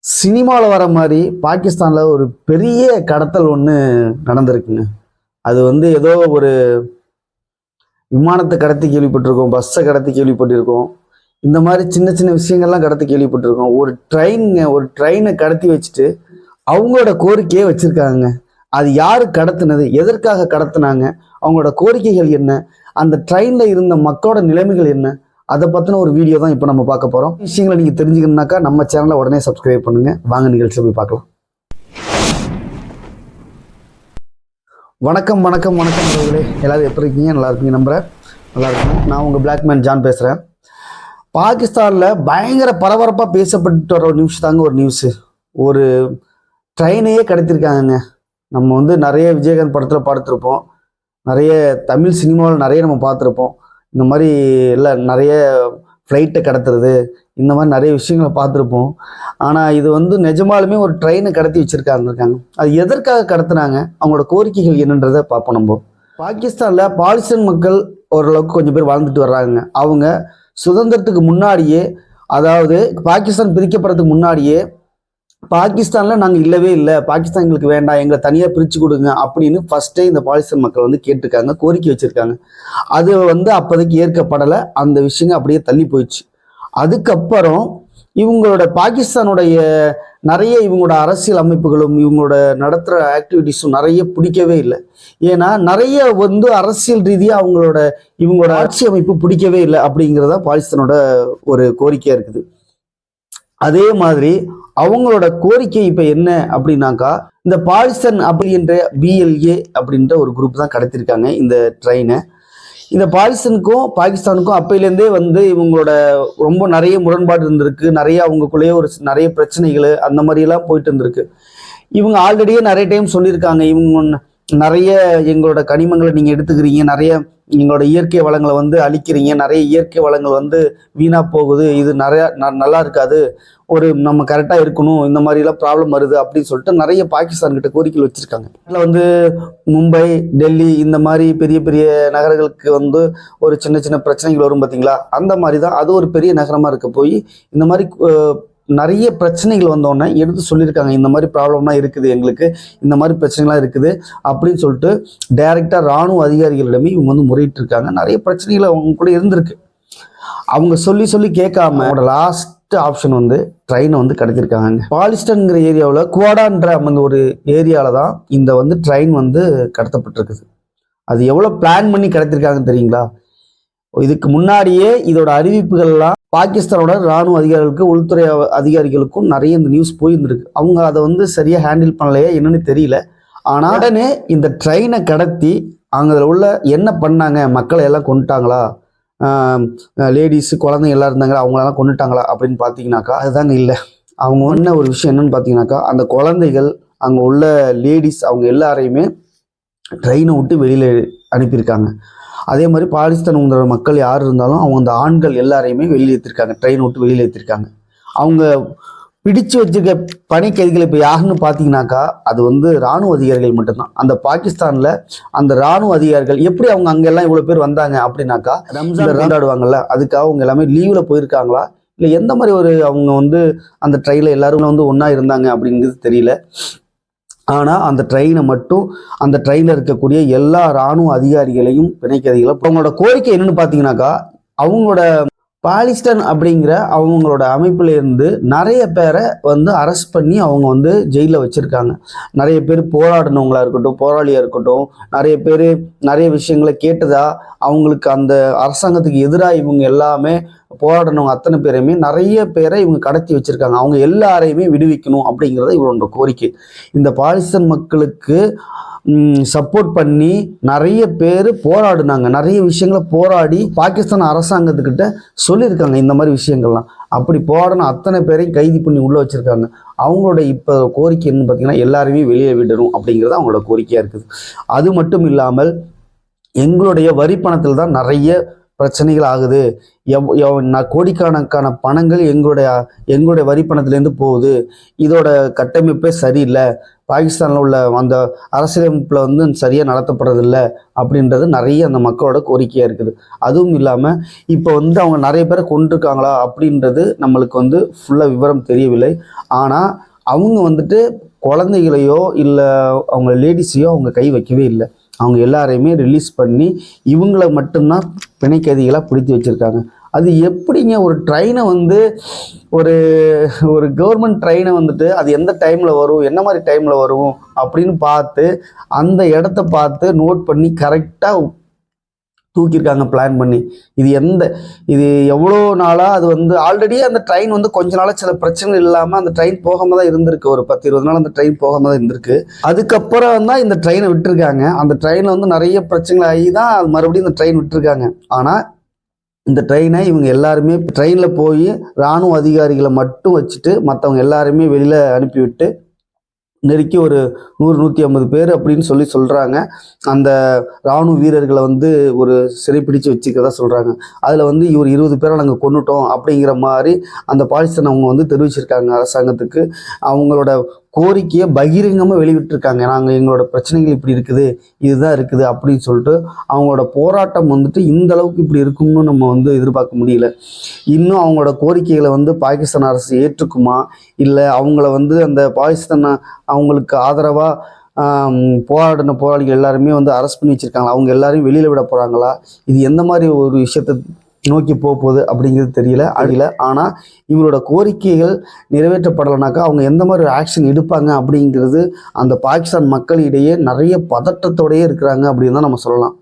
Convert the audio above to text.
சினிமாவில் வர மாதிரி பாகிஸ்தானில் ஒரு பெரிய கடத்தல் ஒன்று நடந்திருக்குங்க. அது ஏதோ ஒரு விமானத்தை கடத்தி கேள்விப்பட்டிருக்கோம், பஸ்ஸை கடத்தி கேள்விப்பட்டிருக்கோம், இந்த மாதிரி சின்ன சின்ன விஷயங்கள்லாம் கடத்தி கேள்விப்பட்டிருக்கோம். ஒரு ட்ரெயினை கடத்தி வச்சுட்டு அவங்களோட கோரிக்கையை வச்சுருக்காங்க. அது யார் கடத்தினது, எதற்காக கடத்தினாங்க, அவங்களோட கோரிக்கைகள் என்ன, அந்த ட்ரெயினில் இருந்த மக்களோட நிலைமைகள் என்ன, அதை பற்றின ஒரு வீடியோ தான் இப்போ நம்ம பார்க்க போகிறோம். விஷயங்களை நீங்கள் தெரிஞ்சுக்கணுன்னாக்கா நம்ம சேனலை உடனே சப்ஸ்கிரைப் பண்ணுங்கள். வாங்க நிகழ்ச்சியை போய் பார்க்கலாம். வணக்கம் வணக்கம் வணக்கம் உறவுகளே, எல்லாரும் எப்படி இருக்கீங்க? நல்லா இருக்கீங்க நம்புகிறேன். நல்லா இருக்கணும். நான் உங்கள் பிளாக் மேன் ஜான் பேசுகிறேன். பாகிஸ்தானில் பயங்கர பரபரப்பாக பேசப்பட்டு வர ஒரு நியூஸ் தாங்க ஒரு நியூஸு. ஒரு ட்ரெயினையே கடத்திருக்காங்கங்க. நம்ம நிறைய விஜயகாந்த் படத்தில் பார்த்துருப்போம், நிறைய தமிழ் சினிமாவில் நிறைய நம்ம பார்த்துருப்போம். இந்த மாதிரி இல்லை, நிறைய ஃப்ளைட்டை கடத்துறது, இந்த மாதிரி நிறைய விஷயங்களை பார்த்துருப்போம். ஆனால் இது நிஜமாலுமே ஒரு ட்ரெயினை கடத்தி வச்சுருக்காங்க. அது எதற்காக கடத்துனாங்க, அவங்களோட கோரிக்கைகள் என்னன்றதை பார்ப்போம். நம்ம பாகிஸ்தானில் பாலிஸ்தீன் மக்கள் ஓரளவுக்கு கொஞ்சம் பேர் வாழ்ந்துட்டு வர்றாங்க. அவங்க சுதந்திரத்துக்கு முன்னாடியே, அதாவது பாகிஸ்தான் பிரிக்கப்படுறதுக்கு முன்னாடியே, பாகிஸ்தானில் நாங்கள் இல்லவே இல்லை, பாகிஸ்தான் எங்களுக்கு வேண்டாம், எங்களை தனியாக பிரித்து கொடுங்க அப்படின்னு ஃபஸ்ட்டே இந்த பாலிஸ்தீன் மக்கள் கேட்டிருக்காங்க, கோரிக்கை வச்சுருக்காங்க. அது அப்போதைக்கு ஏற்கப்படலை. அந்த விஷயங்கள் அப்படியே தள்ளி போயிடுச்சு. அதுக்கப்புறம் இவங்களோட பாகிஸ்தானுடைய நிறைய இவங்களோட அரசியல் அமைப்புகளும் இவங்களோட நடத்துகிற ஆக்டிவிட்டிஸும் நிறைய பிடிக்கவே இல்லை. ஏன்னா நிறைய அரசியல் ரீதியாக இவங்களோட ஆட்சி அமைப்பு பிடிக்கவே இல்லை அப்படிங்கிறதா பாகிஸ்தானோட ஒரு கோரிக்கையாக இருக்குது. அதே மாதிரி அவங்களோட கோரிக்கை இப்போ என்ன அப்படின்னாக்கா, இந்த பாலிஸ்தான் அப்படின்ற BLA அப்படின்ற ஒரு குரூப் தான் கடத்திருக்காங்க இந்த ட்ரெயினை. இந்த பாலிஸ்தானுக்கும் பாகிஸ்தானுக்கும் அப்பையிலேருந்தே இவங்களோட ரொம்ப நிறைய முரண்பாடு இருந்திருக்கு. நிறைய அவங்களுக்குள்ளேயே நிறைய பிரச்சனைகள் அந்த மாதிரியெல்லாம் போயிட்டு இருந்திருக்கு. இவங்க ஆல்ரெடியே நிறைய டைம் சொல்லியிருக்காங்க, இவங்க நிறைய எங்களோட கனிமங்களை நீங்கள் எடுத்துக்கிறீங்க, நிறைய எங்களோட இயற்கை வளங்களை அழிக்கிறீங்க, நிறைய இயற்கை வளங்கள் வீணாக போகுது, இது நிறையா நல்லா இருக்காது, நம்ம கரெக்டாக இருக்கணும், இந்த மாதிரிலாம் ப்ராப்ளம் வருது அப்படின்னு சொல்லிட்டு நிறைய பாகிஸ்தான்கிட்ட கோரிக்கைகள் வச்சுருக்காங்க. இதில் மும்பை, டெல்லி இந்த மாதிரி பெரிய பெரிய நகரங்களுக்கு ஒரு சின்ன சின்ன பிரச்சனைகள் வரும் பார்த்தீங்களா, அந்த மாதிரி தான் அது ஒரு பெரிய நகரமாக இருக்க போய் இந்த மாதிரி நிறைய பிரச்சனைகள் வந்தோடனே எடுத்து சொல்லியிருக்காங்க. இந்த மாதிரி ப்ராப்ளம்லாம் இருக்குது, எங்களுக்கு இந்த மாதிரி பிரச்சனைகள்லாம் இருக்குது அப்படின்னு சொல்லிட்டு டைரெக்டாக இராணுவ அதிகாரிகளிடமே இவங்க முறையிட்டு இருக்காங்க. நிறைய பிரச்சனைகள் அவங்க கூட இருந்திருக்கு. அவங்க சொல்லி சொல்லி கேட்காம லாஸ்ட் ஆப்ஷன் ட்ரெயினை கடத்திருக்காங்க. பாலிஸ்டன்ங்கிற ஏரியாவில் குவாடான்ற அந்த ஒரு ஏரியாவில் தான் இந்த ட்ரெயின் கடத்தப்பட்டிருக்குது. அது எவ்வளோ பிளான் பண்ணி கடத்திருக்காங்கன்னு தெரியுங்களா? இதுக்கு முன்னாடியே இதோட அறிவிப்புகள்லாம் பாகிஸ்தானோட இராணுவ அதிகாரிகளுக்கு, உள்துறை அதிகாரிகளுக்கும் நிறைய இந்த நியூஸ் போயிருந்துருக்கு. அவங்க அதை சரியாக ஹேண்டில் பண்ணலையே என்னன்னு தெரியல. ஆனால் உடனே இந்த ட்ரெயினை கடத்தி அங்கே அதில் உள்ள என்ன பண்ணாங்க, மக்களை எல்லாம் கொண்டுட்டாங்களா, லேடிஸு குழந்தைங்க எல்லாம் இருந்தாங்களா, அவங்களெல்லாம் கொண்டுட்டாங்களா அப்படின்னு பார்த்தீங்கன்னாக்கா அதுதாங்க இல்லை. அவங்க என்ன ஒரு விஷயம் என்னன்னு பார்த்தீங்கன்னாக்கா, அந்த குழந்தைகள், அங்கே உள்ள லேடிஸ், அவங்க எல்லாரையுமே ட்ரெயினை விட்டு வெளியில் அனுப்பியிருக்காங்க. அதே மாதிரி பாகிஸ்தான் மக்கள் யார் இருந்தாலும் அவங்க அந்த ஆண்கள் எல்லாரையுமே வெளியேற்றிருக்காங்க, ட்ரெயின் விட்டு வெளியேற்றிருக்காங்க. அவங்க பிடிச்சு வச்சிருக்க பணி கைதிகள் இப்போ யாருன்னு பார்த்தீங்கன்னாக்கா அது இராணுவ அதிகாரிகள் மட்டும்தான். அந்த பாகிஸ்தானில் அந்த இராணுவ அதிகாரிகள் எப்படி அவங்க அங்கெல்லாம் இவ்வளோ பேர் வந்தாங்க அப்படின்னாக்கா, ரம்ஜான் கொண்டாடுவாங்கல்ல, அதுக்காக அவங்க எல்லாமே லீவில் போயிருக்காங்களா, இல்லை எந்த மாதிரி அவங்க அந்த ட்ரெயினில் எல்லாரும் ஒன்றா இருந்தாங்க அப்படிங்கிறது தெரியல. ஆனால் அந்த ட்ரெயினை மட்டும், அந்த ட்ரெயினில் இருக்கக்கூடிய எல்லா இராணுவ அதிகாரிகளையும் பிணைக்கதிகளை அவங்களோட கோரிக்கை என்னன்னு பார்த்தீங்கன்னாக்கா, அவங்களோட பாலிஸ்தான் அப்படிங்கிற அவங்களோட அமைப்புல இருந்து நிறைய பேரை அரெஸ்ட் பண்ணி அவங்க ஜெயிலில் வச்சுருக்காங்க. நிறைய பேர் போராடினவங்களா இருக்கட்டும், போராளியாக இருக்கட்டும், நிறைய பேர் நிறைய விஷயங்களை கேட்டதா, அவங்களுக்கு அந்த அரசாங்கத்துக்கு எதிராக இவங்க எல்லாமே போராடினவங்க அத்தனை பேரையுமே நிறைய பேரை இவங்க கடத்தி வச்சுருக்காங்க. அவங்க எல்லாரையுமே விடுவிக்கணும் அப்படிங்கிறத இவங்களோட கோரிக்கை. இந்த பாலிஸ்தான் மக்களுக்கு சப்போர்ட் பண்ணி நிறைய பேர் போராடினாங்க, நிறைய விஷயங்களை போராடி பாகிஸ்தான் அரசாங்கத்துக்கிட்ட சொல்லியிருக்காங்க இந்த மாதிரி விஷயங்கள்லாம். அப்படி போராடின அத்தனை பேரையும் கைது பண்ணி உள்ளே வச்சுருக்காங்க. அவங்களோட இப்போ கோரிக்கை என்னன்னு பார்த்தீங்கன்னா, எல்லாருமே வெளியே விடணும் அப்படிங்கிறது அவங்களோட கோரிக்கையாக இருக்குது. அது மட்டும் இல்லாமல் எங்களுடைய வரி பணத்தில் தான் நிறைய பிரச்சனைகள் ஆகுது, கோடிக்கணக்கான பணங்கள் எங்களுடைய வரி பணத்திலேருந்து போகுது, இதோட கட்டமைப்பே சரியில்லை, பாகிஸ்தானில் உள்ள அந்த அரசியலமைப்பில் வந்து சரியாக நடத்தப்படுறதில்ல அப்படின்றது நிறைய அந்த மக்களோட கோரிக்கையாக இருக்குது. அதுவும் இல்லாமல் இப்போ வந்து அவங்க நிறைய பேரை கொண்டிருக்காங்களா அப்படின்றது நம்மளுக்கு வந்து ஃபுல்லாக விவரம் தெரியவில்லை. ஆனால் அவங்க வந்துட்டு குழந்தைகளையோ இல்லை அவங்க லேடிஸையோ அவங்க கை வைக்கவே இல்லை. அவங்க எல்லாரையுமே ரிலீஸ் பண்ணி இவங்கள மட்டும்தான் பிணை கைதிகளாக பிடித்து வச்சுருக்காங்க. அது எப்படிங்க ஒரு ட்ரெயினை வந்து ஒரு ஒரு கவர்மெண்ட் ட்ரெயினை வந்துட்டு அது எந்த டைமில் வரும், என்ன மாதிரி டைமில் வரும் அப்படின்னு பார்த்து அந்த இடத்த பார்த்து நோட் பண்ணி கரெக்டாக தூக்கியிருக்காங்க பிளான் பண்ணி. இது எவ்வளோ நாளாக அது வந்து ஆல்ரெடி அந்த ட்ரெயின் வந்து கொஞ்ச நாளாக சில பிரச்சனைகள் இல்லாமல் அந்த ட்ரெயின் போகாமல் தான் இருந்திருக்கு. ஒரு 10-20 நாள் அந்த ட்ரெயின் போகாமல் தான் இருந்திருக்கு. அதுக்கப்புறம் தான் இந்த ட்ரெயினை விட்டுருக்காங்க. அந்த ட்ரெயினில் வந்து நிறைய பிரச்சனைகள் ஆகி தான் அது மறுபடியும் இந்த ட்ரெயின் விட்டுருக்காங்க. ஆனால் இந்த ட்ரெயினை இவங்க எல்லாருமே ட்ரெயினில் போய் இராணுவ அதிகாரிகளை மட்டும் வச்சுட்டு மற்றவங்க எல்லாருமே வெளியில் அனுப்பிவிட்டு நெருக்கி ஒரு 100-150 பேர் அப்படின்னு சொல்கிறாங்க. அந்த இராணுவ வீரர்களை வந்து ஒரு சிறைப்பிடிச்சு வச்சுக்கிறதா சொல்கிறாங்க. அதில் வந்து இவர் 20 பேரை நாங்கள் கொண்டுட்டோம் அப்படிங்கிற மாதிரி அந்த பாகிஸ்தான் அவங்க வந்து தெரிவிச்சிருக்காங்க அரசாங்கத்துக்கு. அவங்களோட கோரிக்கையை பகிரங்கமாக வெளிவிட்டிருக்காங்க. நாங்கள் எங்களோட பிரச்சனைகள் இப்படி இருக்குது, இதுதான் இருக்குது அப்படின்னு சொல்லிட்டு அவங்களோட போராட்டம் வந்துட்டு இந்த அளவுக்கு இப்படி இருக்கும்னு நம்ம வந்து எதிர்பார்க்க முடியல. இன்னும் அவங்களோட கோரிக்கைகளை வந்து பாகிஸ்தான் அரசு ஏற்றுக்குமா, இல்லை அவங்கள வந்து அந்த பாகிஸ்தான் அவங்களுக்கு ஆதரவாக போராடின போராளிகள் எல்லாருமே வந்து அரெஸ்ட் பண்ணி வச்சுருக்காங்களா, அவங்க எல்லாரையும் வெளியில் விட போகிறாங்களா, இது எந்த மாதிரி ஒரு விஷயத்தை நோக்கி போகுது அப்படிங்கிறது தெரியல. ஆனால் இவரோட கோரிக்கைகள் நிறைவேற்றப்படலைனாக்கா அவங்க எந்த மாதிரி ஒரு ஆக்ஷன் எடுப்பாங்க அப்படிங்கிறது அந்த பாகிஸ்தான் மக்களிடையே நிறைய பதட்டத்தோடையே இருக்கிறாங்க அப்படின்னு தான் நம்ம சொல்லலாம்.